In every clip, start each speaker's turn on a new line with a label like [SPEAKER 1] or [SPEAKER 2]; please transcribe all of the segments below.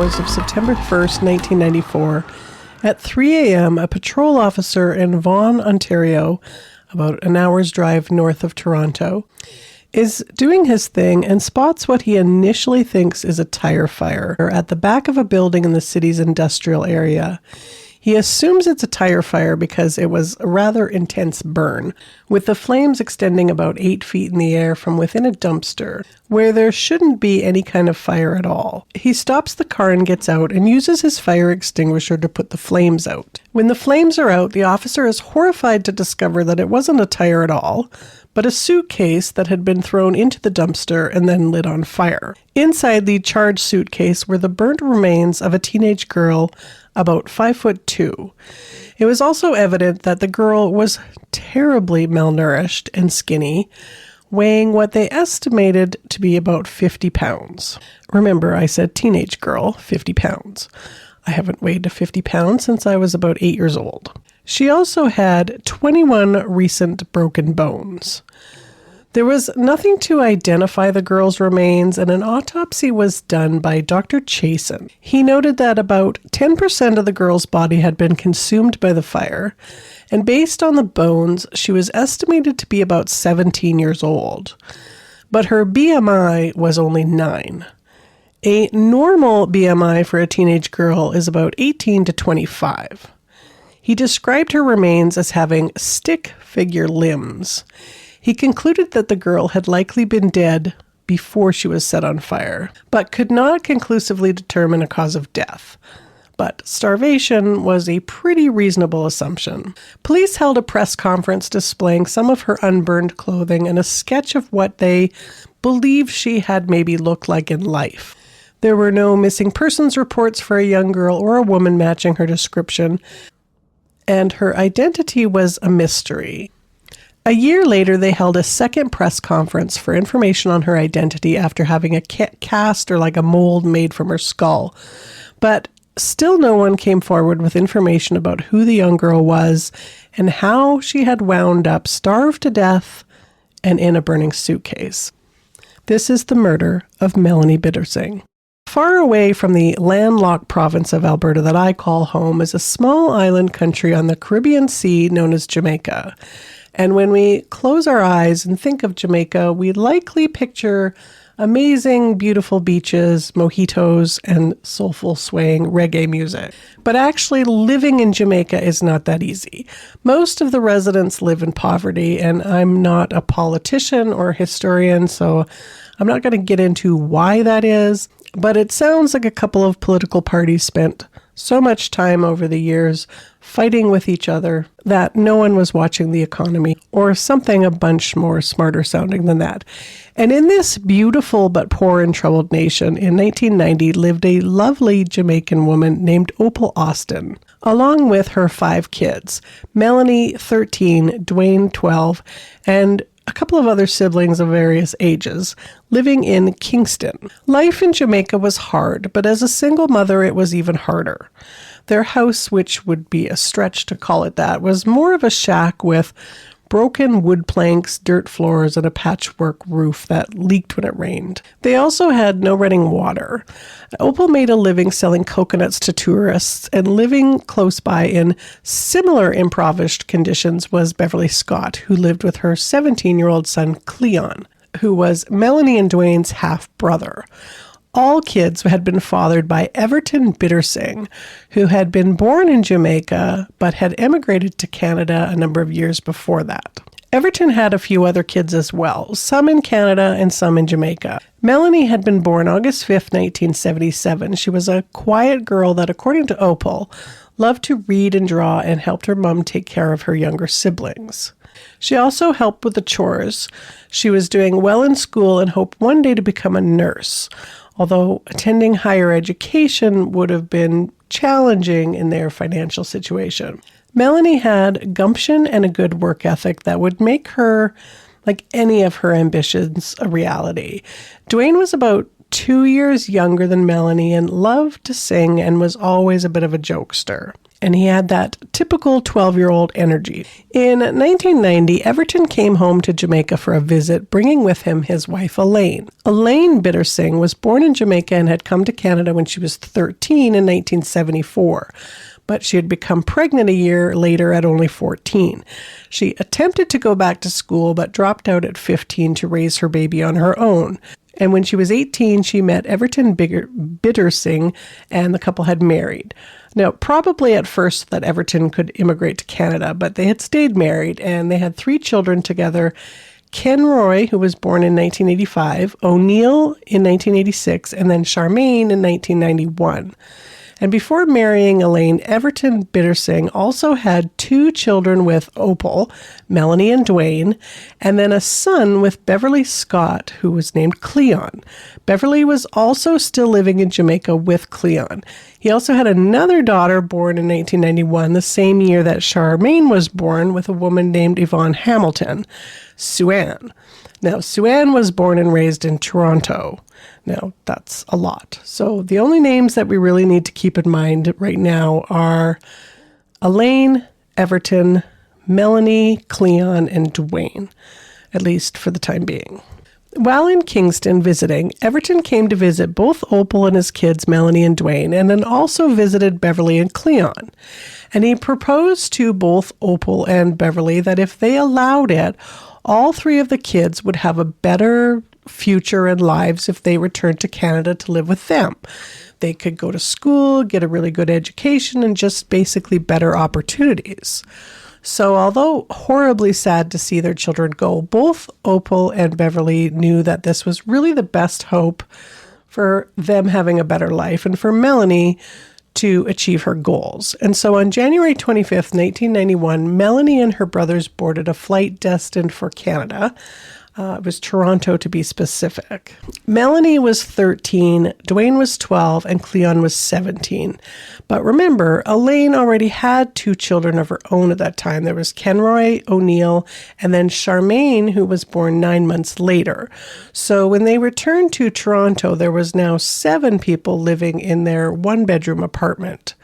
[SPEAKER 1] hours of September 1st, 1994, at 3 a.m., a patrol officer in Vaughan, Ontario, about an hour's drive north of Toronto, is doing his thing and spots what he initially thinks is a tire fire at the back of a building in the city's industrial area. He assumes it's a tire fire because it was a rather intense burn, with the flames extending about 8 feet in the air from within a dumpster, where there shouldn't be any kind of fire at all. He stops the car and gets out and uses his fire extinguisher to put the flames out. When the flames are out, the officer is horrified to discover that it wasn't a tire at all, but a suitcase that had been thrown into the dumpster and then lit on fire. Inside the charged suitcase were the burnt remains of a teenage girl about 5'2". It was also evident that the girl was terribly malnourished and skinny, weighing what they estimated to be about 50 pounds. Remember, I said teenage girl, 50 pounds. I haven't weighed to 50 pounds since I was about 8 years old. She also had 21 recent broken bones. There was nothing to identify the girl's remains, and an autopsy was done by Dr. Chasen. He noted that about 10% of the girl's body had been consumed by the fire, and based on the bones, she was estimated to be about 17 years old. But her BMI was only 9. A normal BMI for a teenage girl is about 18 to 25. He described her remains as having stick-figure limbs. He concluded that the girl had likely been dead before she was set on fire, but could not conclusively determine a cause of death. But starvation was a pretty reasonable assumption. Police held a press conference displaying some of her unburned clothing and a sketch of what they believed she had maybe looked like in life. There were no missing persons reports for a young girl or a woman matching her description, and her identity was a mystery. A year later, they held a second press conference for information on her identity after having a cast or like a mold made from her skull. But still no one came forward with information about who the young girl was and how she had wound up starved to death and in a burning suitcase. This is the murder of Melonie Biddersingh. Far away from the landlocked province of Alberta that I call home is a small island country on the Caribbean Sea known as Jamaica. And when we close our eyes and think of Jamaica, we likely picture amazing, beautiful beaches, mojitos, and soulful swaying reggae music. But actually, living in Jamaica is not that easy. Most of the residents live in poverty, and I'm not a politician or historian, so I'm not going to get into why that is. But it sounds like a couple of political parties spent so much time over the years fighting with each other that no one was watching the economy, or something a bunch more smarter sounding than that. And in this beautiful but poor and troubled nation, in 1990 lived a lovely Jamaican woman named Opal Austin, along with her 5 kids, Melanie, 13, Dwayne, 12, and a couple of other siblings of various ages, living in Kingston. Life in Jamaica was hard, but as a single mother, it was even harder. Their house, which would be a stretch to call it that, was more of a shack with broken wood planks, dirt floors, and a patchwork roof that leaked when it rained. They also had no running water. Opal made a living selling coconuts to tourists, and living close by in similar impoverished conditions was Beverly Scott, who lived with her 17-year-old son, Cleon, who was Melanie and Dwayne's half-brother. All kids had been fathered by Everton Biddersingh, who had been born in Jamaica but had emigrated to Canada a number of years before that. Everton had a few other kids as well, some in Canada and some in Jamaica. Melanie had been born August 5th, 1977. She was a quiet girl that, according to Opal, loved to read and draw and helped her mom take care of her younger siblings. She also helped with the chores. She was doing well in school and hoped one day to become a nurse, although attending higher education would have been challenging in their financial situation. Melanie had gumption and a good work ethic that would make her, like any of her ambitions, a reality. Dwayne was about 2 years younger than Melonie and loved to sing and was always a bit of a jokester. And he had that typical 12-year-old energy. In 1990, Everton came home to Jamaica for a visit, bringing with him his wife, Elaine. Elaine Biddersingh was born in Jamaica and had come to Canada when she was 13 in 1974. But she had become pregnant a year later at only 14. She attempted to go back to school, but dropped out at 15 to raise her baby on her own. And when she was 18, she met Everton Biddersingh, and the couple had married. Now, probably at first that Everton could immigrate to Canada, but they had stayed married, and they had 3 children together. Kenroy, who was born in 1985, O'Neill in 1986, and then Charmaine in 1991. And before marrying Elaine, Everton Biddersingh also had 2 children with Opal, Melonie and Dwayne, and then a son with Beverly Scott, who was named Cleon. Beverly was also still living in Jamaica with Cleon. He also had another daughter born in 1991, the same year that Charmaine was born, with a woman named Yvonne Hamilton, Sue-Ann. Now, Sue-Ann was born and raised in Toronto. Now, that's a lot. So the only names that we really need to keep in mind right now are Elaine, Everton, Melonie, Cleon, and Dwayne, at least for the time being. While in Kingston visiting, Everton came to visit both Opal and his kids, Melonie and Dwayne, and then also visited Beverly and Cleon. And he proposed to both Opal and Beverly that if they allowed it, all 3 of the kids would have a better future and lives if they returned to Canada to live with them. They could go to school, get a really good education, and just basically better opportunities. So although horribly sad to see their children go, both Opal and Beverly knew that this was really the best hope for them having a better life and for Melonie to achieve her goals. And so on January 25th, 1991, Melonie and her brothers boarded a flight destined for Canada. It was Toronto, to be specific. Melonie was 13, Dwayne was 12, and Cleon was 17. But remember, Elaine already had 2 children of her own at that time. There was Kenroy, O'Neill, and then Charmaine, who was born 9 months later. So when they returned to Toronto, there was now 7 people living in their 1-bedroom apartment,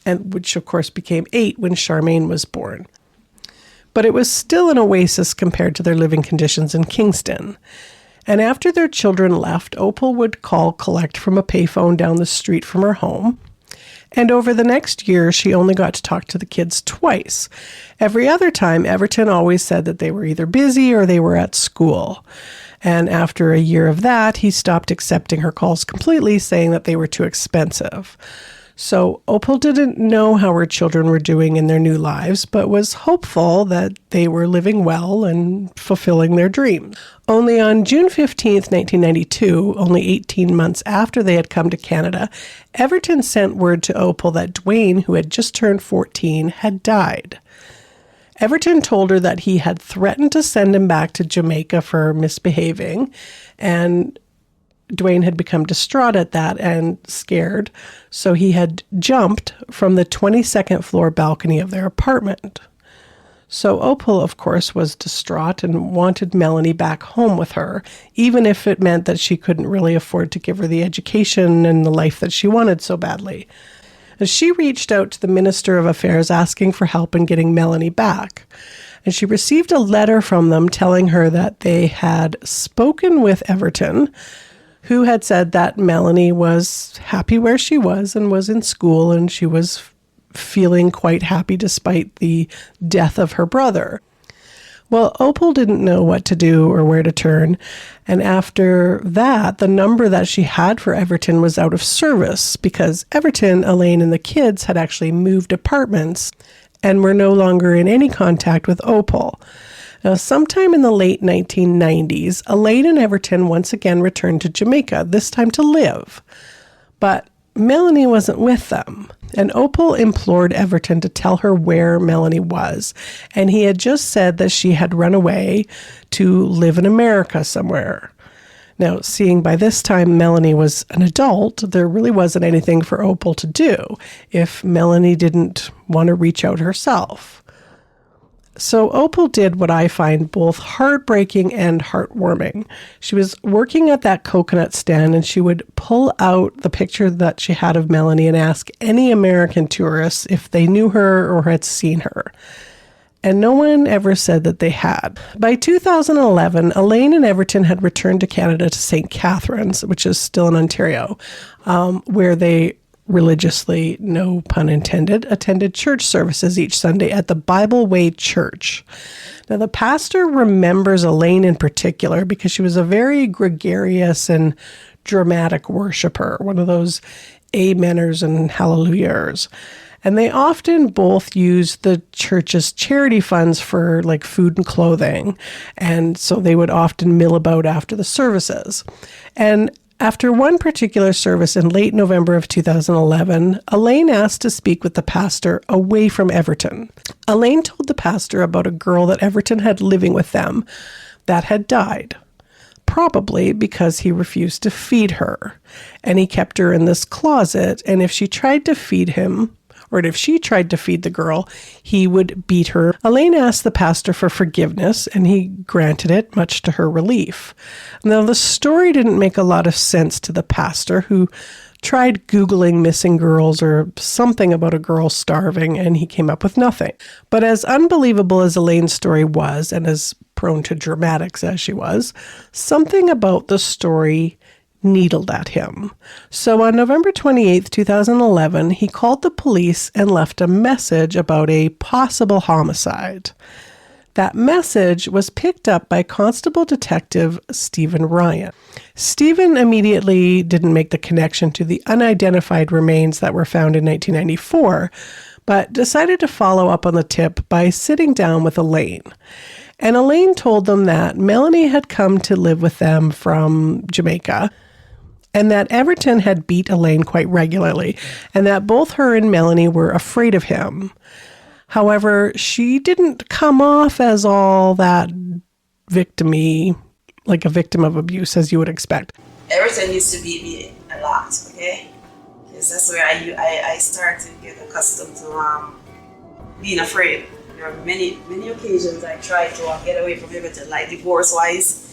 [SPEAKER 1] and which of course became 8 when Charmaine was born. But it was still an oasis compared to their living conditions in Kingston. And after their children left, Opal would call collect from a payphone down the street from her home. And over the next year, she only got to talk to the kids twice. Every other time, Everton always said that they were either busy or they were at school. And after a year of that, he stopped accepting her calls completely, saying that they were too expensive. So Opal didn't know how her children were doing in their new lives, but was hopeful that they were living well and fulfilling their dreams. Only on June 15th, 1992, only 18 months after they had come to Canada, Everton sent word to Opal that Dwayne, who had just turned 14, had died. Everton told her that he had threatened to send him back to Jamaica for misbehaving, and Dwayne had become distraught at that and scared, so he had jumped from the 22nd floor balcony of their apartment. So Opal, of course, was distraught and wanted Melonie back home with her, even if it meant that she couldn't really afford to give her the education and the life that she wanted so badly. And she reached out to the Minister of Affairs asking for help in getting Melonie back. And she received a letter from them telling her that they had spoken with Everton, who had said that Melonie was happy where she was and was in school, and she was feeling quite happy despite the death of her brother. Well, Opal didn't know what to do or where to turn, and after that, the number that she had for Everton was out of service because Everton, Elaine, and the kids had actually moved apartments and were no longer in any contact with Opal. Now, sometime in the late 1990s, Elaine and Everton once again returned to Jamaica, this time to live. But Melonie wasn't with them, and Opal implored Everton to tell her where Melonie was, and he had just said that she had run away to live in America somewhere. Now, seeing by this time Melonie was an adult, there really wasn't anything for Opal to do if Melonie didn't want to reach out herself. So Opal did what I find both heartbreaking and heartwarming. She was working at that coconut stand, and she would pull out the picture that she had of Melonie and ask any American tourists if they knew her or had seen her. And no one ever said that they had. By 2011, Elaine and Everton had returned to Canada to St. Catharines, which is still in Ontario, where they religiously, no pun intended, attended church services each Sunday at the Bible Way Church. Now, the pastor remembers Elaine in particular because she was a very gregarious and dramatic worshiper, one of those ameners and hallelujahs. And they often both used the church's charity funds for like food and clothing. And so they would often mill about after the services. And after one particular service in late November of 2011, Elaine asked to speak with the pastor away from Everton. Elaine told the pastor about a girl that Everton had living with them that had died, probably because he refused to feed her. And he kept her in this closet, and if she tried to feed him, or if she tried to feed the girl, he would beat her. Elaine asked the pastor for forgiveness, and he granted it, much to her relief. Now, the story didn't make a lot of sense to the pastor, who tried Googling missing girls or something about a girl starving, and he came up with nothing. But as unbelievable as Elaine's story was, and as prone to dramatics as she was, something about the story needled at him. So on November 28th, 2011, he called the police and left a message about a possible homicide. That message was picked up by Constable Detective Stephen Ryan. Stephen immediately didn't make the connection to the unidentified remains that were found in 1994, but decided to follow up on the tip by sitting down with Elaine. And Elaine told them that Melonie had come to live with them from Jamaica, and that Everton had beat Elaine quite regularly, and that both her and Melonie were afraid of him. However, she didn't come off as all that victim-y, like a victim of abuse, as you would expect.
[SPEAKER 2] Everton used to beat me a lot, okay? Because that's where I started to get accustomed to being afraid. There were many occasions I tried to get away from Everton, like divorce-wise,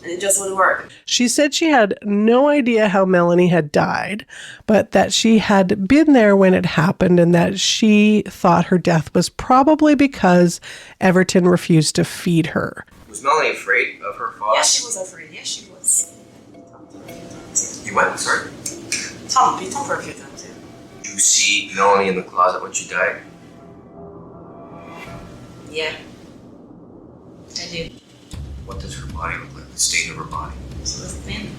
[SPEAKER 2] and it just wouldn't work.
[SPEAKER 1] She said she had no idea how Melonie had died, but that she had been there when it happened, and that she thought her death was probably because Everton refused to feed her.
[SPEAKER 3] Was Melonie afraid of her father?
[SPEAKER 2] Yes, she was afraid. Yes, she was.
[SPEAKER 3] You went, sorry?
[SPEAKER 2] Tom for a few times, yeah.
[SPEAKER 3] Did you see Melonie in the closet when she died?
[SPEAKER 2] Yeah, I did.
[SPEAKER 3] What does her body look like? The state of her body?
[SPEAKER 2] She was thin.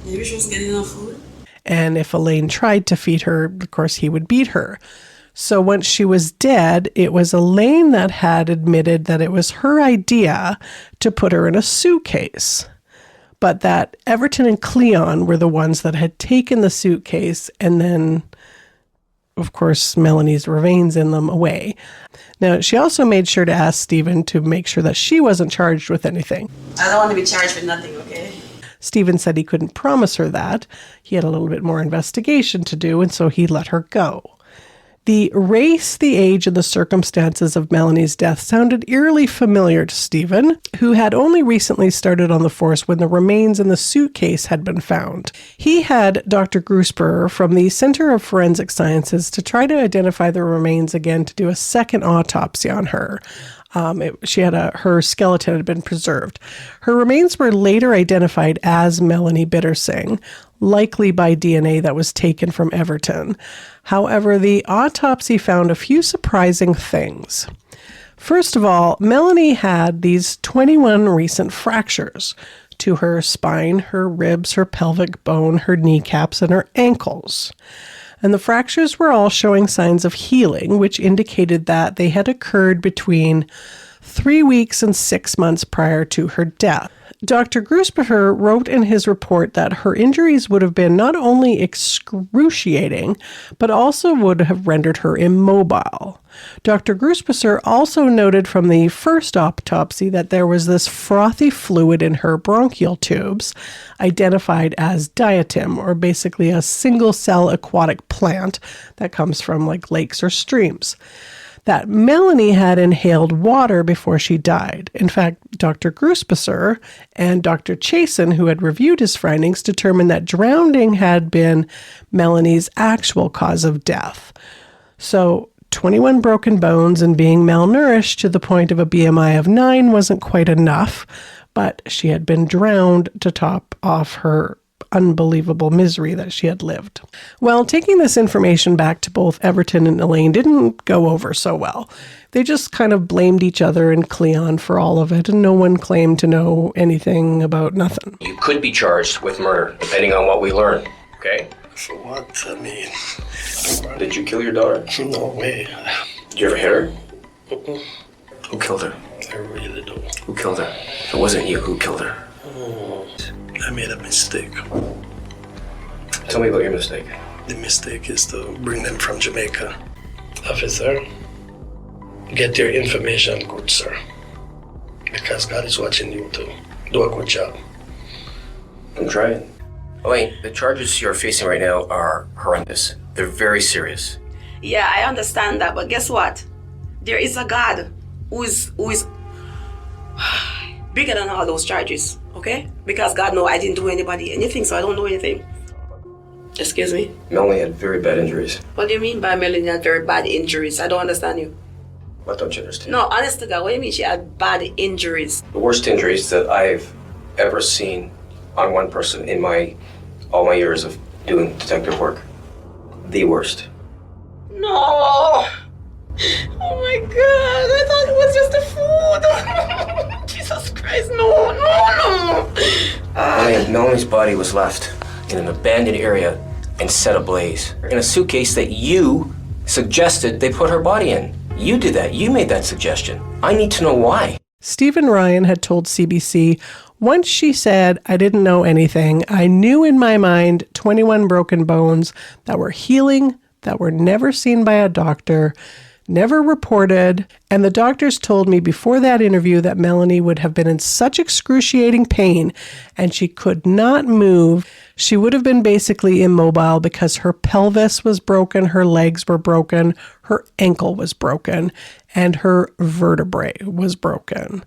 [SPEAKER 2] Maybe she wasn't getting enough food.
[SPEAKER 1] And if Elaine tried to feed her, of course, he would beat her. So once she was dead, it was Elaine that had admitted that it was her idea to put her in a suitcase, but that Everton and Cleon were the ones that had taken the suitcase and then, of course, Melonie's remains in them away. Now, she also made sure to ask Stephen to make sure that she wasn't charged with anything.
[SPEAKER 2] I don't want to be charged with nothing, okay?
[SPEAKER 1] Stephen said he couldn't promise her that. He had a little bit more investigation to do, and so he let her go. The race, the age, and the circumstances of Melonie's death sounded eerily familiar to Stephen, who had only recently started on the force when the remains in the suitcase had been found. He had Dr. Grusper from the Center of Forensic Sciences to try to identify the remains again to do a second autopsy on her. Her skeleton had been preserved. Her remains were later identified as Melonie Biddersingh, likely by DNA that was taken from Everton. However, the autopsy found a few surprising things. First of all, Melonie had these 21 recent fractures to her spine, her ribs, her pelvic bone, her kneecaps, and her ankles. And the fractures were all showing signs of healing, which indicated that they had occurred between 3 weeks and 6 months prior to her death. Dr. Grusper wrote in his report that her injuries would have been not only excruciating, but also would have rendered her immobile. Dr. Grusper also noted from the first autopsy that there was this frothy fluid in her bronchial tubes, identified as diatom, or basically a single-cell aquatic plant that comes from like lakes or streams. that Melonie had inhaled water before she died. In fact, Dr. Gruspesser and Dr. Chasen, who had reviewed his findings, determined that drowning had been Melonie's actual cause of death. So 21 broken bones and being malnourished to the point of a BMI of 9 wasn't quite enough, but she had been drowned to top off her unbelievable misery that she had lived. Well, taking this information back to both Everton and Elaine didn't go over so well. They just kind of blamed each other and Cleon for all of it, and no one claimed to know anything about nothing.
[SPEAKER 4] You could be charged with murder, depending on what we learn, okay?
[SPEAKER 5] For what? I mean...
[SPEAKER 4] Did you kill your daughter?
[SPEAKER 5] No way.
[SPEAKER 4] Did you ever hit her? Who killed her?
[SPEAKER 5] I really don't.
[SPEAKER 4] Who killed her? If it wasn't you, who killed her?
[SPEAKER 5] I made a mistake.
[SPEAKER 4] Tell me about your mistake.
[SPEAKER 5] The mistake is to bring them from Jamaica. Officer, get your information good, sir. Because God is watching you to do a good job.
[SPEAKER 4] I'm trying. Elaine, the charges you're facing right now are horrendous. They're very serious.
[SPEAKER 2] Yeah, I understand that, but guess what? There is a God who is bigger than all those charges, okay? Because God knows I didn't do anybody anything, so I don't know anything. Excuse me?
[SPEAKER 4] Melonie had very bad injuries.
[SPEAKER 2] What do you mean by Melonie had very bad injuries? I don't understand you.
[SPEAKER 4] What don't you understand?
[SPEAKER 2] No, honest to God, what do you mean she had bad injuries?
[SPEAKER 4] The worst injuries that I've ever seen on one person in all my years of doing detective work. The worst.
[SPEAKER 2] No! Oh my God, I thought it was just the food. Jesus Christ, no.
[SPEAKER 4] Melonie's body was left in an abandoned area and set ablaze. In a suitcase that you suggested they put her body in. You did that. You made that suggestion. I need to know why.
[SPEAKER 1] Stephen Ryan had told CBC, once she said, I didn't know anything, I knew in my mind 21 broken bones that were healing, that were never seen by a doctor, never reported, and the doctors told me before that interview that Melonie would have been in such excruciating pain and she could not move. She would have been basically immobile because her pelvis was broken, her legs were broken, her ankle was broken, and her vertebrae was broken.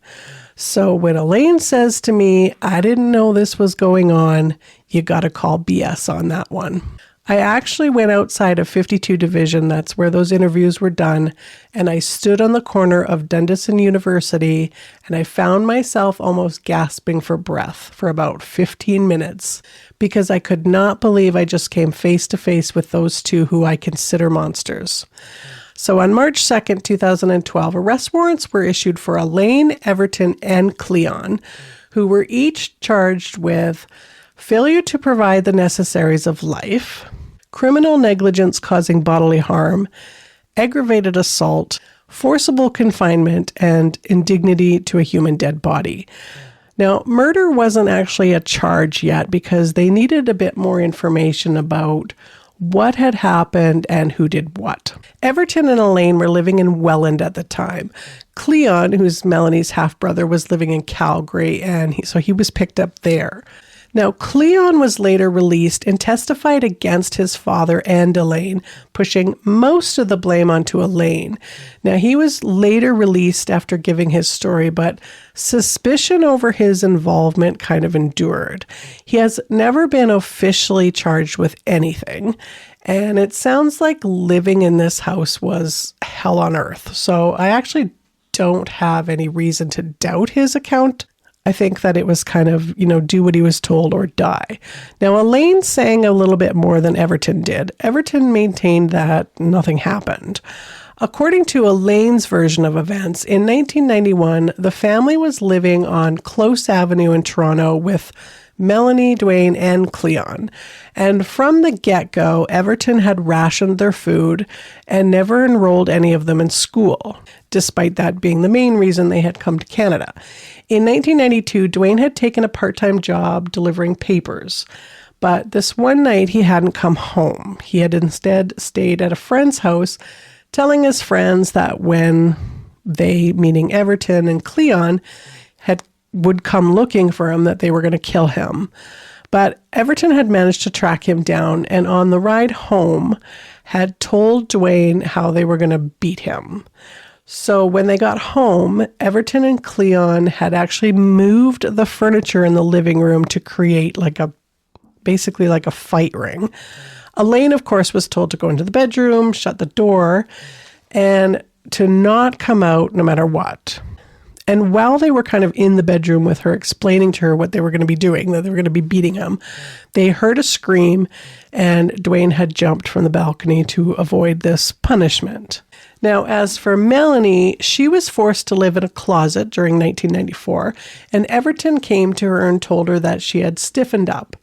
[SPEAKER 1] So when Elaine says to me, I didn't know this was going on, you got to call BS on that one. I actually went outside of 52 Division, that's where those interviews were done, and I stood on the corner of Dundas and University, and I found myself almost gasping for breath for about 15 minutes, because I could not believe I just came face to face with those two who I consider monsters. So on March 2nd, 2012, arrest warrants were issued for Elaine, Everton, and Cleon, who were each charged with failure to provide the necessaries of life, criminal negligence causing bodily harm, aggravated assault, forcible confinement, and indignity to a human dead body. Now, murder wasn't actually a charge yet because they needed a bit more information about what had happened and who did what. Everton and Elaine were living in Welland at the time. Cleon, who's Melonie's half-brother, was living in Calgary, and so he was picked up there. Now, Cleon was later released and testified against his father and Elaine, pushing most of the blame onto Elaine. Now, he was later released after giving his story, but suspicion over his involvement kind of endured. He has never been officially charged with anything, and it sounds like living in this house was hell on earth. So I actually don't have any reason to doubt his account. I think that it was kind of, do what he was told or die. Now, Elaine sang a little bit more than Everton did. Everton maintained that nothing happened. According to Elaine's version of events, in 1991, the family was living on Close Avenue in Toronto with Melonie, Dwayne, and Cleon. And from the get-go, Everton had rationed their food and never enrolled any of them in school, despite that being the main reason they had come to Canada. In 1992, Dwayne had taken a part-time job delivering papers, but this one night he hadn't come home. He had instead stayed at a friend's house, telling his friends that when they, meaning Everton and Cleon, would come looking for him, that they were going to kill him. But Everton had managed to track him down, and on the ride home had told Dwayne how they were going to beat him. So when they got home, Everton and Cleon had actually moved the furniture in the living room to create basically like a fight ring. Elaine, of course, was told to go into the bedroom, shut the door, and to not come out no matter what. And while they were kind of in the bedroom with her, explaining to her what they were going to be doing, that they were going to be beating him, they heard a scream, and Dwayne had jumped from the balcony to avoid this punishment. Now, as for Melonie, she was forced to live in a closet during 1994, and Everton came to her and told her that she had stiffened up,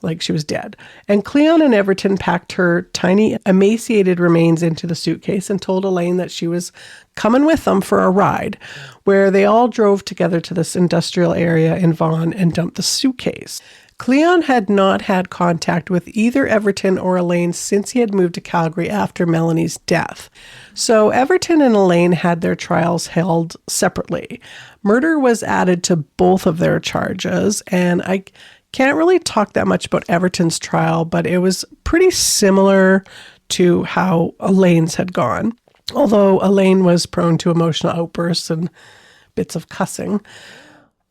[SPEAKER 1] like she was dead. And Cleon and Everton packed her tiny, emaciated remains into the suitcase and told Elaine that she was coming with them for a ride, where they all drove together to this industrial area in Vaughan and dumped the suitcase. Cleon had not had contact with either Everton or Elaine since he had moved to Calgary after Melonie's death. So Everton and Elaine had their trials held separately. Murder was added to both of their charges, and I can't really talk that much about Everton's trial, but it was pretty similar to how Elaine's had gone. Although Elaine was prone to emotional outbursts and bits of cussing.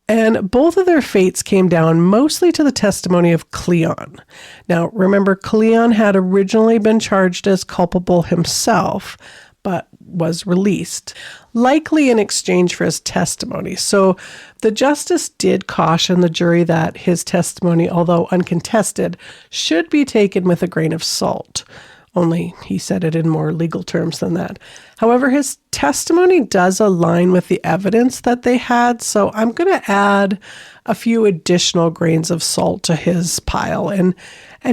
[SPEAKER 1] And both of their fates came down mostly to the testimony of Cleon. Now, remember, Cleon had originally been charged as culpable himself, but was released, likely in exchange for his testimony. So the justice did caution the jury that his testimony, although uncontested, should be taken with a grain of salt. Only he said it in more legal terms than that. However, his testimony does align with the evidence that they had, so I'm going to add a few additional grains of salt to his pile and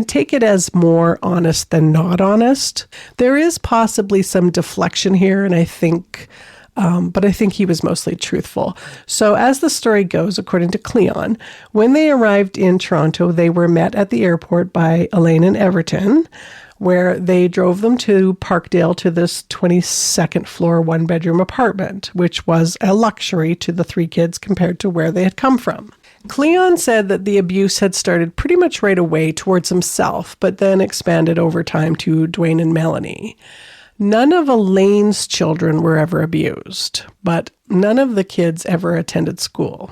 [SPEAKER 1] take it as more honest than not honest. There is possibly some deflection here, and I think he was mostly truthful. So as the story goes, according to Cleon, when they arrived in Toronto, they were met at the airport by Elaine and Everton, where they drove them to Parkdale to this 22nd floor one-bedroom apartment, which was a luxury to the three kids compared to where they had come from. Cleon said that the abuse had started pretty much right away towards himself, but then expanded over time to Dwayne and Melonie. None of Elaine's children were ever abused, but none of the kids ever attended school,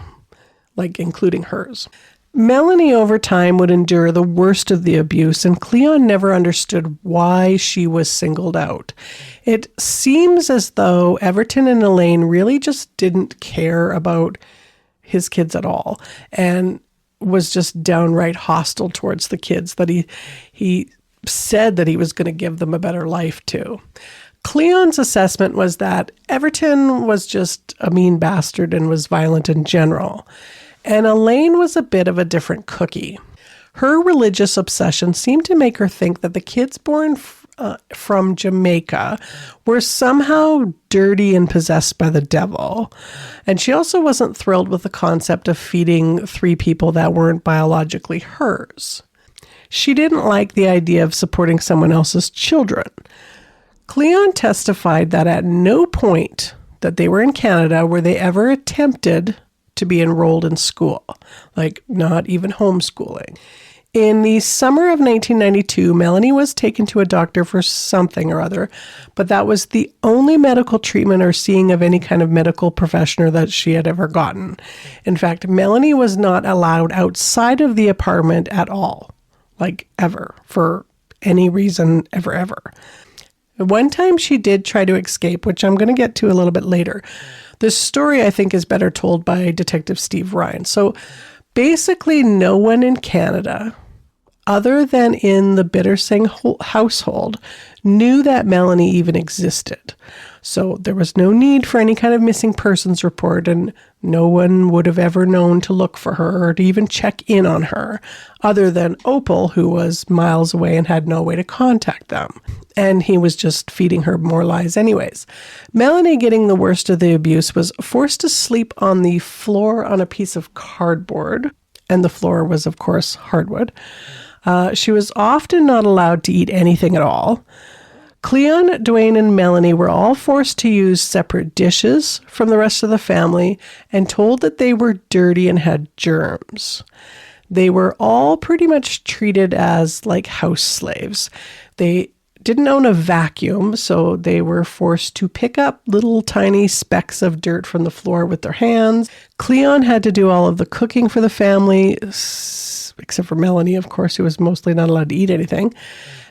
[SPEAKER 1] including hers. Melonie over time would endure the worst of the abuse, and Cleon never understood why she was singled out. It seems as though Everton and Elaine really just didn't care about his kids at all, and was just downright hostile towards the kids that he said that he was going to give them a better life to. Cleon's assessment was that Everton was just a mean bastard and was violent in general. And Elaine was a bit of a different cookie. Her religious obsession seemed to make her think that the kids born from Jamaica were somehow dirty and possessed by the devil. And she also wasn't thrilled with the concept of feeding three people that weren't biologically hers. She didn't like the idea of supporting someone else's children. Cleon testified that at no point that they were in Canada were they ever attempted to be enrolled in school, not even homeschooling. In the summer of 1992, Melonie was taken to a doctor for something or other, but that was the only medical treatment or seeing of any kind of medical professional that she had ever gotten. In fact, Melonie was not allowed outside of the apartment at all, ever, for any reason, ever. One time she did try to escape, which I'm going to get to a little bit later. This story, I think, is better told by Detective Steve Ryan. So basically, no one in Canada, other than in the Biddersingh household, knew that Melonie even existed. So there was no need for any kind of missing persons report, and no one would have ever known to look for her or to even check in on her, other than Opal, who was miles away and had no way to contact them. And he was just feeding her more lies anyways. Melonie, getting the worst of the abuse, was forced to sleep on the floor on a piece of cardboard, and the floor was, of course, hardwood. She was often not allowed to eat anything at all. Cleon, Dwayne, and Melonie were all forced to use separate dishes from the rest of the family and told that they were dirty and had germs. They were all pretty much treated as house slaves. They didn't own a vacuum, so they were forced to pick up little tiny specks of dirt from the floor with their hands. Cleon had to do all of the cooking for the family, except for Melonie, of course, who was mostly not allowed to eat anything.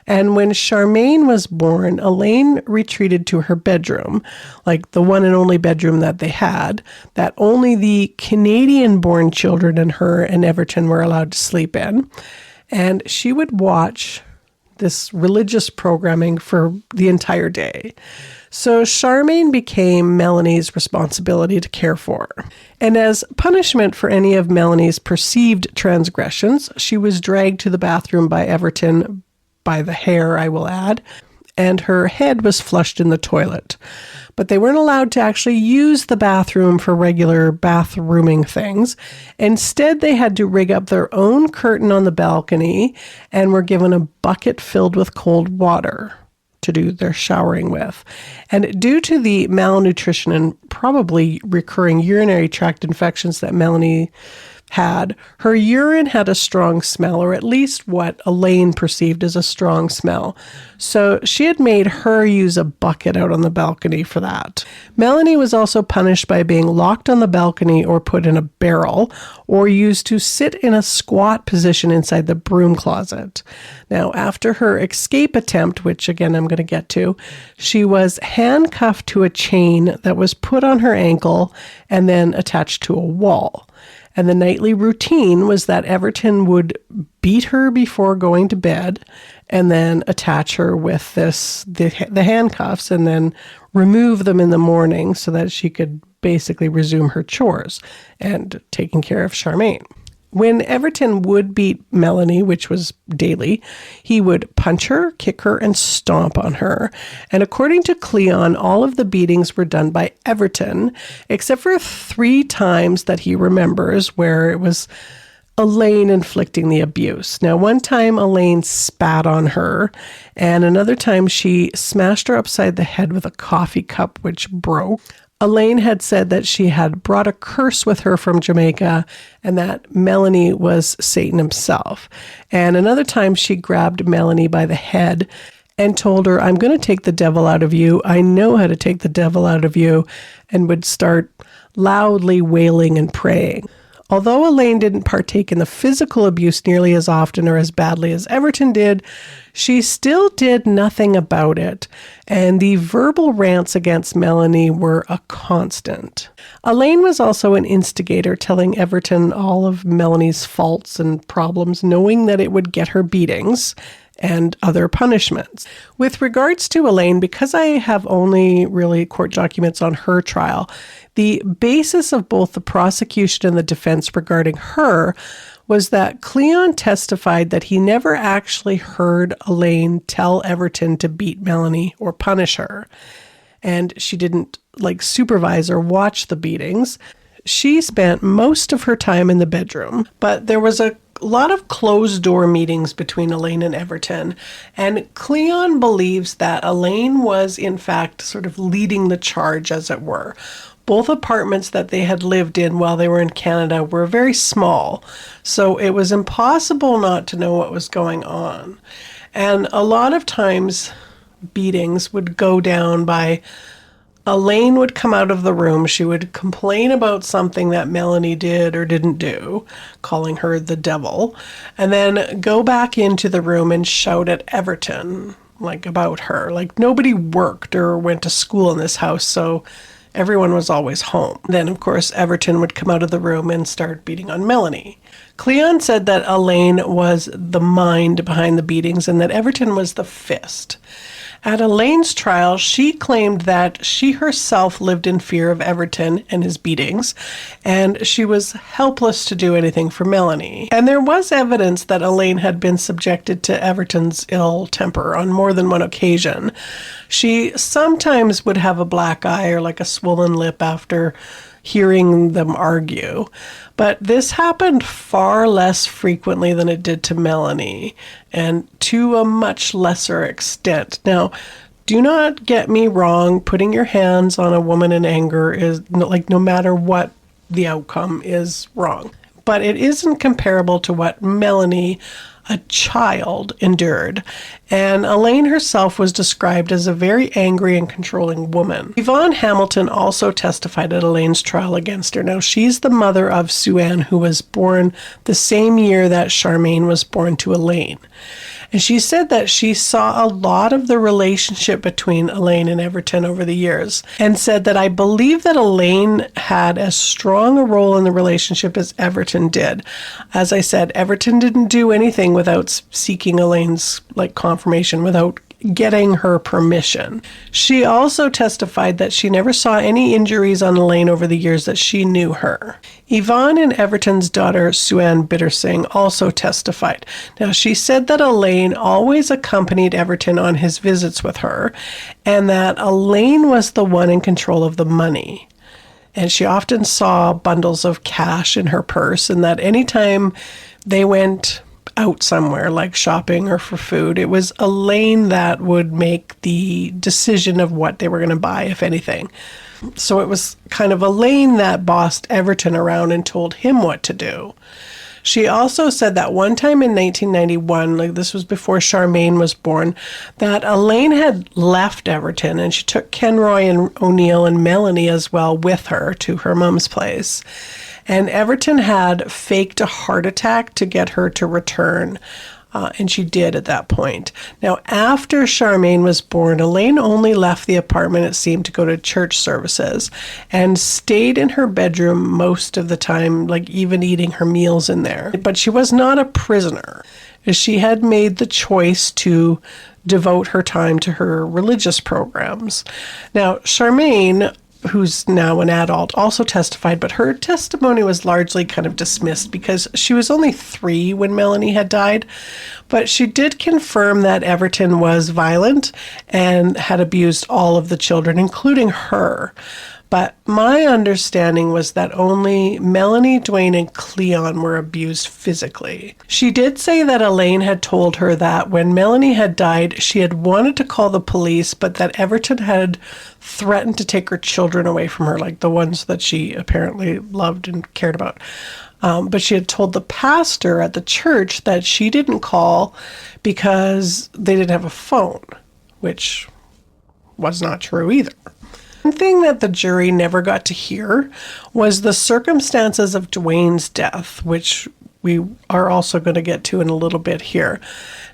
[SPEAKER 1] And when Charmaine was born, Elaine retreated to her bedroom, like the one and only bedroom that they had, that only the Canadian-born children and her and Everton were allowed to sleep in. And she would watch this religious programming for the entire day. So Charmaine became Melonie's responsibility to care for. And as punishment for any of Melonie's perceived transgressions, she was dragged to the bathroom by Everton, by the hair, I will add, and her head was flushed in the toilet. But they weren't allowed to actually use the bathroom for regular bathrooming things. Instead, they had to rig up their own curtain on the balcony and were given a bucket filled with cold water to do their showering with. And due to the malnutrition and probably recurring urinary tract infections that Melonie had, her urine had a strong smell, or at least what Elaine perceived as a strong smell. So she had made her use a bucket out on the balcony for that. Melonie was also punished by being locked on the balcony or put in a barrel, or used to sit in a squat position inside the broom closet. Now, after her escape attempt, which again I'm going to get to, she was handcuffed to a chain that was put on her ankle and then attached to a wall. And the nightly routine was that Everton would beat her before going to bed and then attach her with the handcuffs and then remove them in the morning so that she could basically resume her chores and taking care of Charmaine. When Everton would beat Melonie, which was daily, he would punch her, kick her, and stomp on her. And according to Cleon, all of the beatings were done by Everton, except for 3 times that he remembers where it was Elaine inflicting the abuse. Now, one time Elaine spat on her, and another time she smashed her upside the head with a coffee cup, which broke. Elaine had said that she had brought a curse with her from Jamaica and that Melonie was Satan himself. And another time she grabbed Melonie by the head and told her, "I'm going to take the devil out of you. I know how to take the devil out of you," and would start loudly wailing and praying. Although Elaine didn't partake in the physical abuse nearly as often or as badly as Everton did, she still did nothing about it, and the verbal rants against Melonie were a constant. Elaine was also an instigator, telling Everton all of Melonie's faults and problems, knowing that it would get her beatings and other punishments. With regards to Elaine, because I have only really court documents on her trial, the basis of both the prosecution and the defense regarding her was that Cleon testified that he never actually heard Elaine tell Everton to beat Melonie or punish her. And she didn't supervise or watch the beatings. She spent most of her time in the bedroom, but there was a lot of closed-door meetings between Elaine and Everton, and Cleon believes that Elaine was, in fact, sort of leading the charge, as it were. Both apartments that they had lived in while they were in Canada were very small, so it was impossible not to know what was going on. And a lot of times, beatings would go down by Elaine would come out of the room. She would complain about something that Melonie did or didn't do, calling her the devil, and then go back into the room and shout at Everton, about her. Nobody worked or went to school in this house, so everyone was always home. Then, of course, Everton would come out of the room and start beating on Melonie. Cleon said that Elaine was the mind behind the beatings and that Everton was the fist. At Elaine's trial, she claimed that she herself lived in fear of Everton and his beatings, and she was helpless to do anything for Melonie. And there was evidence that Elaine had been subjected to Everton's ill temper on more than one occasion. She sometimes would have a black eye or a swollen lip after hearing them argue. But this happened far less frequently than it did to Melonie, and to a much lesser extent. Now, do not get me wrong, putting your hands on a woman in anger is, no matter what the outcome, is wrong. But it isn't comparable to what Melonie a child endured. And Elaine herself was described as a very angry and controlling woman. Yvonne Hamilton also testified at Elaine's trial against her. Now, she's the mother of Sue Ann, who was born the same year that Charmaine was born to Elaine. And she said that she saw a lot of the relationship between Elaine and Everton over the years, and said that I believe that Elaine had as strong a role in the relationship as Everton did. As I said, Everton didn't do anything without seeking Elaine's confirmation, without getting her permission. She also testified that she never saw any injuries on Elaine over the years that she knew her. Yvonne and Everton's daughter, Sue Ann Biddersingh, also testified. Now, she said that Elaine always accompanied Everton on his visits with her, and that Elaine was the one in control of the money. And she often saw bundles of cash in her purse, and that anytime they went out somewhere, like shopping or for food, it was Elaine that would make the decision of what they were going to buy, if anything. So it was kind of Elaine that bossed Everton around and told him what to do. She also said that one time in 1991, this was before Charmaine was born, that Elaine had left Everton and she took Kenroy and O'Neill and Melonie as well with her to her mom's place. And Everton had faked a heart attack to get her to return, and she did at that point. Now, after Charmaine was born, Elaine only left the apartment, it seemed, to go to church services, and stayed in her bedroom most of the time, even eating her meals in there. But she was not a prisoner. She had made the choice to devote her time to her religious programs. Now, Charmaine, who's now an adult, also testified, but her testimony was largely kind of dismissed because she was only 3 when Melonie had died. But she did confirm that Everton was violent and had abused all of the children, including her. But my understanding was that only Melonie, Dwayne, and Cleon were abused physically. She did say that Elaine had told her that when Melonie had died, she had wanted to call the police, but that Everton had threatened to take her children away from her, the ones that she apparently loved and cared about. But she had told the pastor at the church that she didn't call because they didn't have a phone, which was not true either. One thing that the jury never got to hear was the circumstances of Dwayne's death, which we are also going to get to in a little bit here.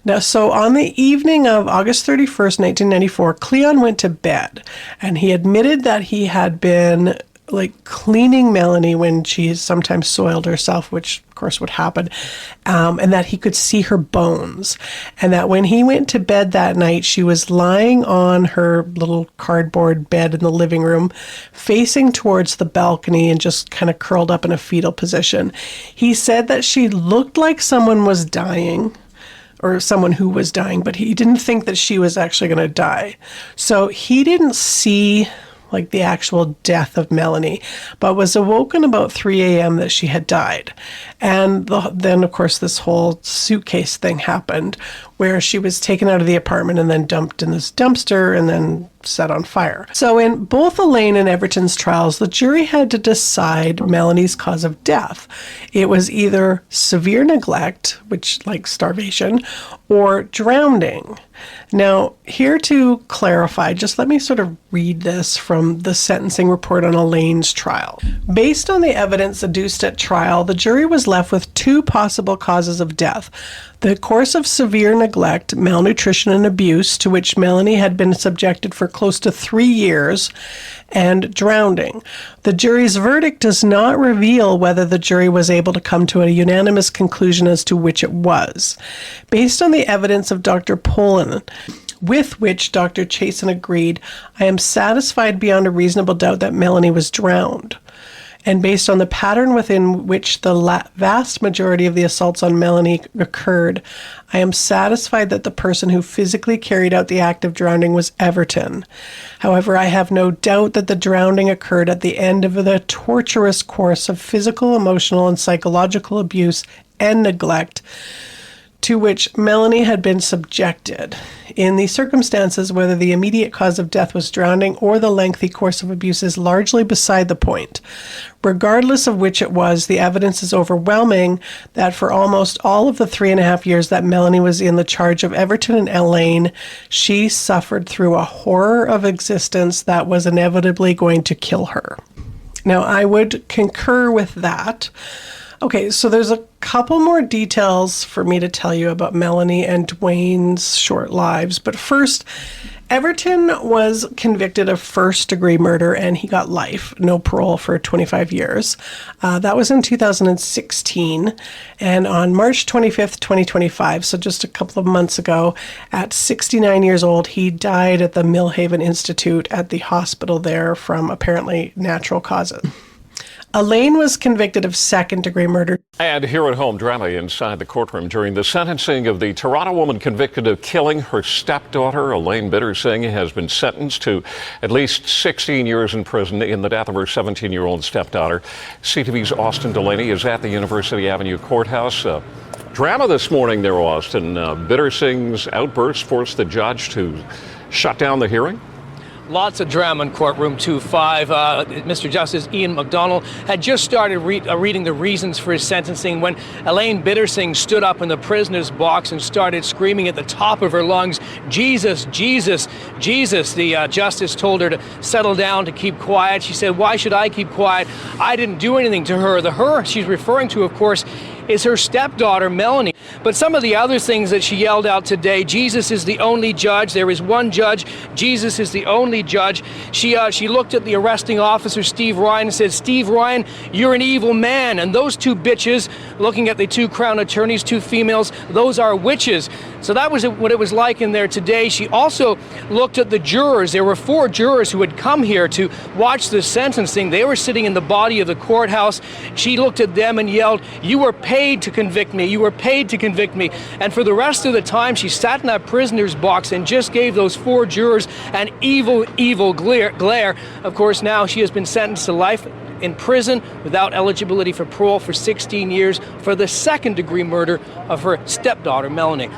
[SPEAKER 1] Now, so on the evening of August 31st, 1994, Cleon went to bed, and he admitted that he had been cleaning Melonie when she sometimes soiled herself, which of course would happen, and that he could see her bones, and that when he went to bed that night, she was lying on her little cardboard bed in the living room, facing towards the balcony and just kind of curled up in a fetal position. He said that she looked like someone was dying, or someone who was dying, but he didn't think that she was actually going to die. So he didn't see the actual death of Melonie, but was awoken about 3 a.m. that she had died. And then, of course, this whole suitcase thing happened, where she was taken out of the apartment and then dumped in this dumpster and then set on fire. So in both Elaine and Everton's trials, the jury had to decide Melonie's cause of death. It was either severe neglect, which starvation, or drowning. Now, here to clarify, just let me sort of read this from the sentencing report on Elaine's trial. Based on the evidence adduced at trial, the jury was left with 2 possible causes of death: the course of severe neglect, malnutrition, and abuse to which Melonie had been subjected for close to 3 years, and drowning. The jury's verdict does not reveal whether the jury was able to come to a unanimous conclusion as to which it was. Based on the evidence of Dr. Pollan, with which Dr. Chasen agreed, I am satisfied beyond a reasonable doubt that Melonie was drowned. And based on the pattern within which the vast majority of the assaults on Melonie occurred, I am satisfied that the person who physically carried out the act of drowning was Everton. However, I have no doubt that the drowning occurred at the end of the torturous course of physical, emotional, and psychological abuse and neglect to which Melonie had been subjected. In the circumstances, whether the immediate cause of death was drowning or the lengthy course of abuse is largely beside the point. Regardless of which it was, the evidence is overwhelming that for almost all of the 3.5 years that Melonie was in the charge of Everton and Elaine, she suffered through a horror of existence that was inevitably going to kill her. Now, I would concur with that. Okay, so there's a couple more details for me to tell you about Melonie and Dwayne's short lives. But first, Everton was convicted of first-degree murder, and he got life, no parole for 25 years. That was in 2016. And on March 25th, 2025, so just a couple of months ago, at 69 years old, he died at the Millhaven Institute at the hospital there from apparently natural causes. Elaine was convicted of second-degree murder.
[SPEAKER 6] And here at home, drama inside the courtroom during the sentencing of the Toronto woman convicted of killing her stepdaughter. Elaine Biddersingh has been sentenced to at least 16 years in prison in the death of her 17-year-old stepdaughter. CTV's Austin Delaney is at the University Avenue Courthouse. Drama this morning there, Austin. Biddersingh's outburst forced the judge to shut down the hearing.
[SPEAKER 7] Lots of drama in courtroom 2-5. Mr. Justice Ian McDonald had just started reading the reasons for his sentencing when Elaine Biddersingh stood up in the prisoner's box and started screaming at the top of her lungs, "Jesus, Jesus, Jesus." The justice told her to settle down, to keep quiet. She said, "Why should I keep quiet? I didn't do anything to her." The her she's referring to, of course, is her stepdaughter, Melonie. But some of the other things that she yelled out today: Jesus is the only judge. There is one judge. Jesus is the only judge. She looked at the arresting officer, Steve Ryan, and said, "Steve Ryan, you're an evil man." And those two bitches, looking at the two Crown attorneys, two females, those are witches. So that was what it was like in there today. She also looked at the jurors. There were 4 jurors who had come here to watch the sentencing. They were sitting in the body of the courthouse. She looked at them and yelled, "You were paid to convict me. You were paid to convict me." And for the rest of the time, she sat in that prisoner's box and just gave those 4 jurors an evil, evil glare. Of course, now she has been sentenced to life in prison without eligibility for parole for 16 years for the second-degree murder of her stepdaughter, Melonie.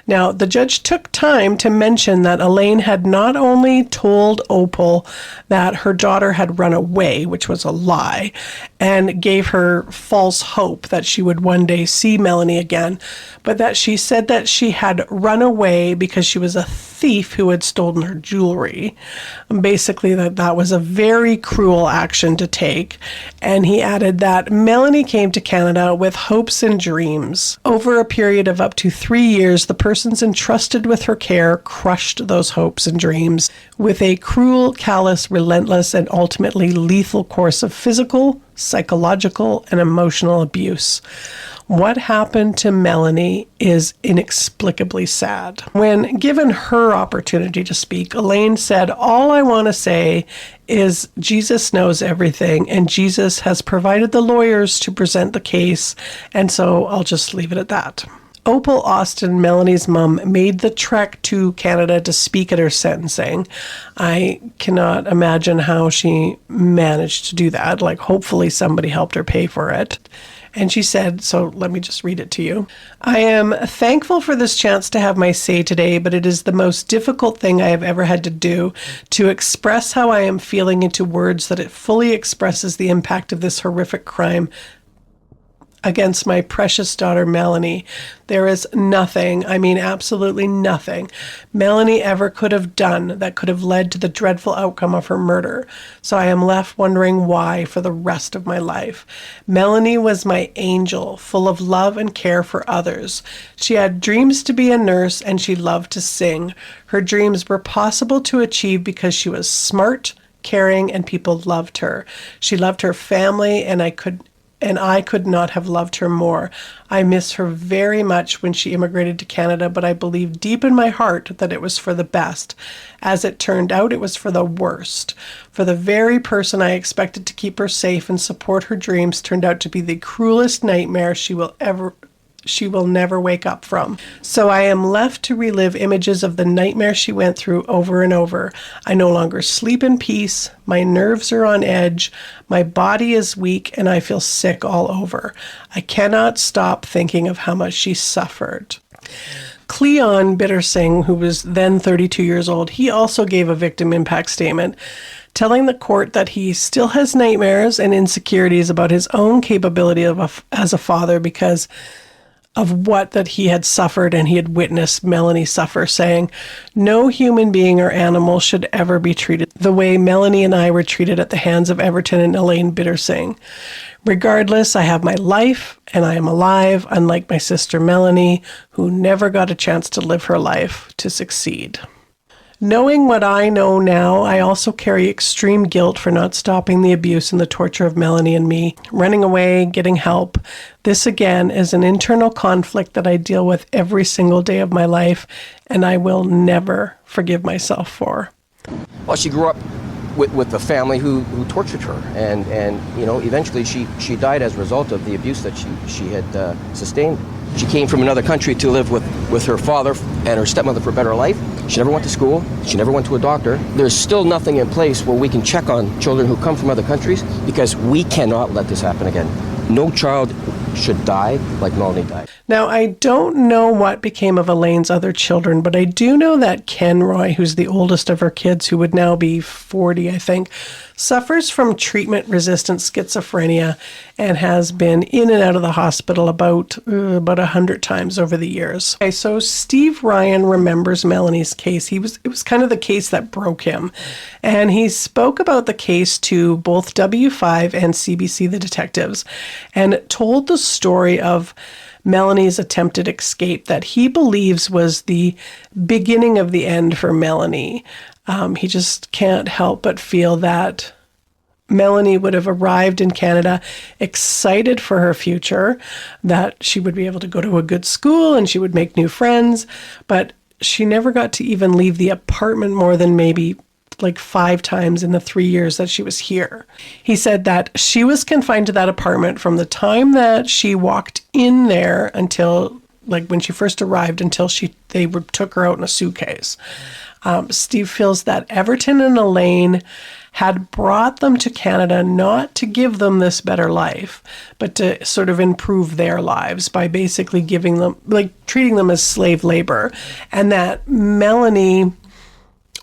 [SPEAKER 1] Now, the judge took time to mention that Elaine had not only told Opal that her daughter had run away, which was a lie, and gave her false hope that she would one day see Melonie again, but that she said that she had run away because she was a thief who had stolen her jewelry. Basically, that was a very cruel action to take. And he added that Melonie came to Canada with hopes and dreams. Over a period of up to 3 years, the persons entrusted with her care crushed those hopes and dreams with a cruel, callous, relentless, and ultimately lethal course of physical, psychological, and emotional abuse. What happened to Melonie is inexplicably sad. When given her opportunity to speak, Elaine said, "All I want to say is Jesus knows everything, and Jesus has provided the lawyers to present the case, and so I'll just leave it at that." Opal Austin, Melonie's mom, made the trek to Canada to speak at her sentencing. I cannot imagine how she managed to do that. Like, hopefully somebody helped her pay for it. And she said, so let me just read it to you. "I am thankful for this chance to have my say today, but it is the most difficult thing I have ever had to do, to express how I am feeling into words that it fully expresses the impact of this horrific crime against my precious daughter, Melonie. There is nothing, I mean absolutely nothing, Melonie ever could have done that could have led to the dreadful outcome of her murder. So I am left wondering why for the rest of my life. Melonie was my angel, full of love and care for others. She had dreams to be a nurse, and she loved to sing. Her dreams were possible to achieve because she was smart, caring, and people loved her. She loved her family, and I could not have loved her more. I miss her very much when she immigrated to Canada, but I believe deep in my heart that it was for the best. As it turned out, it was for the worst. For the very person I expected to keep her safe and support her dreams turned out to be the cruelest nightmare she will she will never wake up from. So I am left to relive images of the nightmare she went through over and over. I no longer sleep in peace. My nerves are on edge. My body is weak and I feel sick all over. I cannot stop thinking of how much she suffered. Cleon Biddersingh, who was then 32 years old, he also gave a victim impact statement, telling the court that he still has nightmares and insecurities about his own capability as a father because of what that he had suffered and he had witnessed Melonie suffer, saying, "No human being or animal should ever be treated the way Melonie and I were treated at the hands of Everton and Elaine Biddersingh. Regardless, I have my life and I am alive, unlike my sister Melonie, who never got a chance to live her life to succeed." Knowing what I know now, I also carry extreme guilt for not stopping the abuse and the torture of Melonie and me, running away, getting help. This again is an internal conflict that I deal with every single day of my life, and I will never forgive myself for.
[SPEAKER 4] Well, she grew up with a family who tortured her, and eventually she died as a result of the abuse that she had sustained. She came from another country to live with her father and her stepmother for a better life. She never went to school. She never went to a doctor. There's still nothing in place where we can check on children who come from other countries, because we cannot let this happen again. No child should die like Melonie died.
[SPEAKER 1] Now, I don't know what became of Elaine's other children, but I do know that Ken Roy, who's the oldest of her kids, who would now be 40, I think, suffers from treatment-resistant schizophrenia and has been in and out of the hospital about 100 times over the years. Okay, so Steve Ryan remembers Melonie's case. It was kind of the case that broke him. And he spoke about the case to both W5 and CBC The Detectives and told the story of Melonie's attempted escape that he believes was the beginning of the end for Melonie. He just can't help but feel that Melonie would have arrived in Canada excited for her future, that she would be able to go to a good school and she would make new friends, but she never got to even leave the apartment more than maybe like 5 times in the 3 years that she was here. He said that she was confined to that apartment from the time that she walked in there until, like when she first arrived, until they took her out in a suitcase. Steve feels that Everton and Elaine had brought them to Canada not to give them this better life, but to sort of improve their lives by basically giving them, like treating them as slave labor, and that Melonie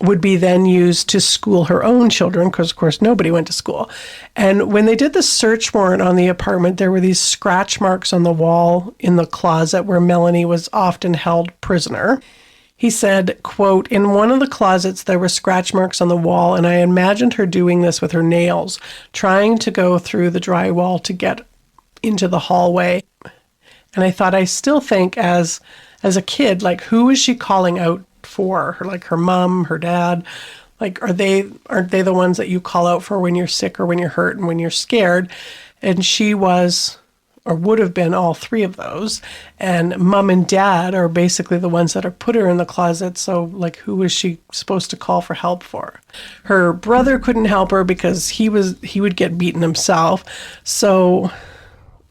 [SPEAKER 1] would be then used to school her own children, because of course nobody went to school. And when they did the search warrant on the apartment, there were these scratch marks on the wall in the closet where Melonie was often held prisoner. He said, quote, "In one of the closets there were scratch marks on the wall, and I imagined her doing this with her nails, trying to go through the drywall to get into the hallway." And I thought, I still think as a kid, like, who is she calling out for? Like her mom, her dad? Like, aren't they the ones that you call out for when you're sick or when you're hurt and when you're scared? And she was, or would have been, all 3 of those. And mom and dad are basically the ones that are put her in the closet. So, like, who is she supposed to call for help for? Her brother couldn't help her because he would get beaten himself. So,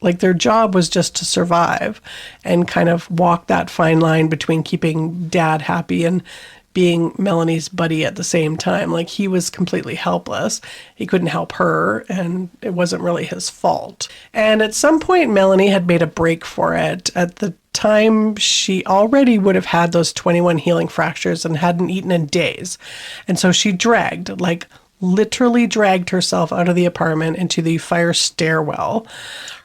[SPEAKER 1] like, their job was just to survive and kind of walk that fine line between keeping dad happy and being Melonie's buddy at the same time. Like, he was completely helpless. He couldn't help her, and it wasn't really his fault. And at some point, Melonie had made a break for it. At the time, she already would have had those 21 healing fractures and hadn't eaten in days. And so she literally dragged herself out of the apartment into the fire stairwell.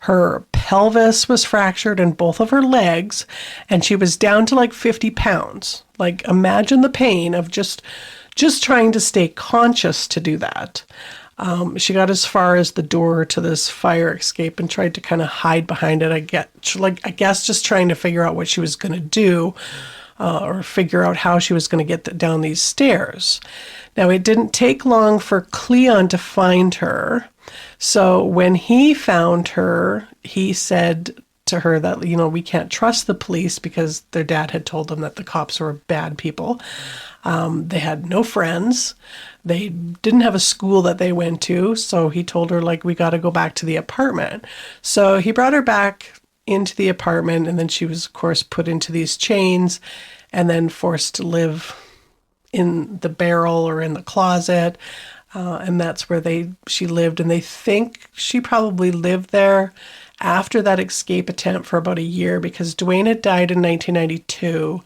[SPEAKER 1] Her pelvis was fractured in both of her legs, and she was down to like 50 pounds. Like, imagine the pain of just trying to stay conscious to do that. She got as far as the door to this fire escape and tried to kind of hide behind it. I guess just trying to figure out what she was going to do, or figure out how she was going to get down these stairs. Now, it didn't take long for Cleon to find her. So when he found her, he said to her that, we can't trust the police because their dad had told them that the cops were bad people. They had no friends. They didn't have a school that they went to. So he told her, we got to go back to the apartment. So he brought her back into the apartment, and then she was, of course, put into these chains and then forced to live in the barrel or in the closet. And that's where she lived. And they think she probably lived there after that escape attempt for about a year, because Dwayne had died in 1992.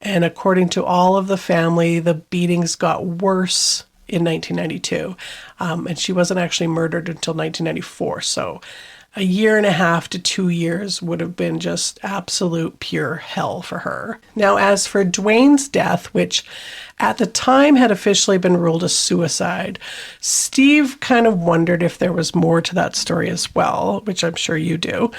[SPEAKER 1] And according to all of the family, the beatings got worse in 1992. And she wasn't actually murdered until 1994. So a year and a half to 2 years would have been just absolute pure hell for her. Now, as for Dwayne's death, which at the time had officially been ruled a suicide, Steve kind of wondered if there was more to that story as well, which I'm sure you do.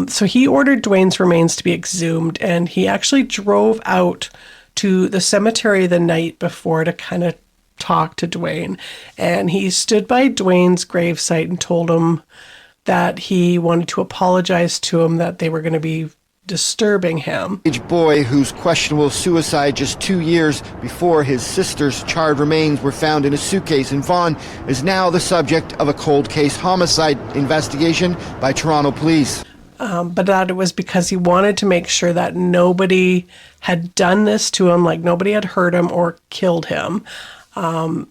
[SPEAKER 1] So he ordered Dwayne's remains to be exhumed, and he actually drove out to the cemetery the night before to kind of talk to Dwayne. And he stood by Dwayne's gravesite and told him that he wanted to apologize to him, that they were going to be disturbing him.
[SPEAKER 8] Boy whose questionable suicide just 2 years before his sister's charred remains were found in a suitcase in Vaughan is now the subject of a cold case homicide investigation by Toronto police.
[SPEAKER 1] But that it was because he wanted to make sure that nobody had done this to him, like nobody had hurt him or killed him. And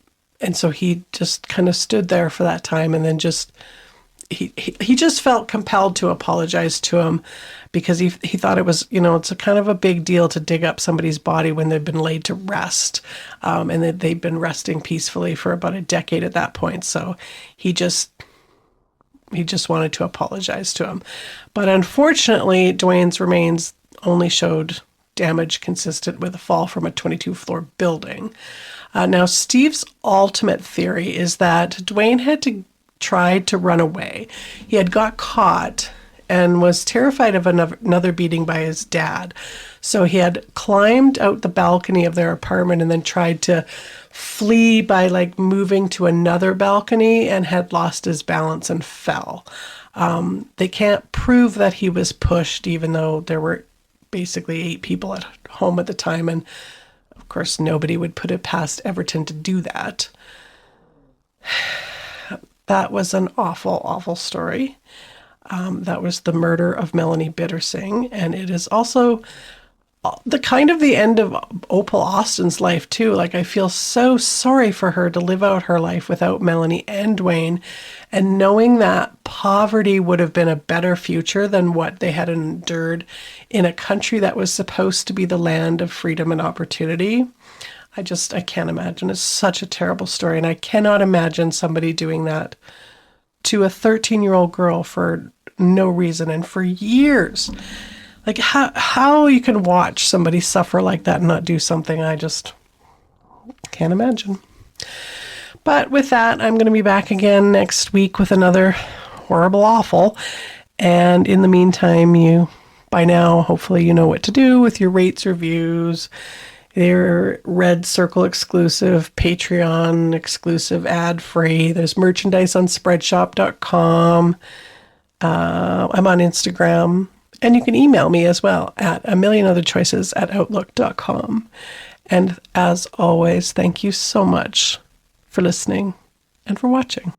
[SPEAKER 1] so he just kind of stood there for that time, and then he just felt compelled to apologize to him, because he thought it was, it's a kind of a big deal to dig up somebody's body when they've been laid to rest, and that they've been resting peacefully for about a decade at that point. So he just wanted to apologize to him. But unfortunately, Dwayne's remains only showed damage consistent with a fall from a 22-floor building. Now, Steve's ultimate theory is that Dwayne had tried to run away. He had got caught and was terrified of another beating by his dad. So he had climbed out the balcony of their apartment and then tried to flee by moving to another balcony, and had lost his balance and fell. They can't prove that he was pushed, even though there were basically 8 people at home at the time. And of course, nobody would put it past Everton to do that. That was an awful, awful story. That was the murder of Melonie Biddersingh. And it is also the end of Opal Austin's life, too. I feel so sorry for her to live out her life without Melonie and Dwayne, and knowing that poverty would have been a better future than what they had endured in a country that was supposed to be the land of freedom and opportunity. I can't imagine. It's such a terrible story. And I cannot imagine somebody doing that to a 13-year-old girl for no reason and for years. How you can watch somebody suffer like that and not do something, I just can't imagine. But with that, I'm going to be back again next week with another horrible awful. And in the meantime, by now, hopefully you know what to do with your rates, reviews. They're Red Circle exclusive, Patreon exclusive, ad-free. There's merchandise on spreadshop.com. I'm on Instagram. And you can email me as well at amillionotherchoices@outlook.com. And as always, thank you so much for listening and for watching.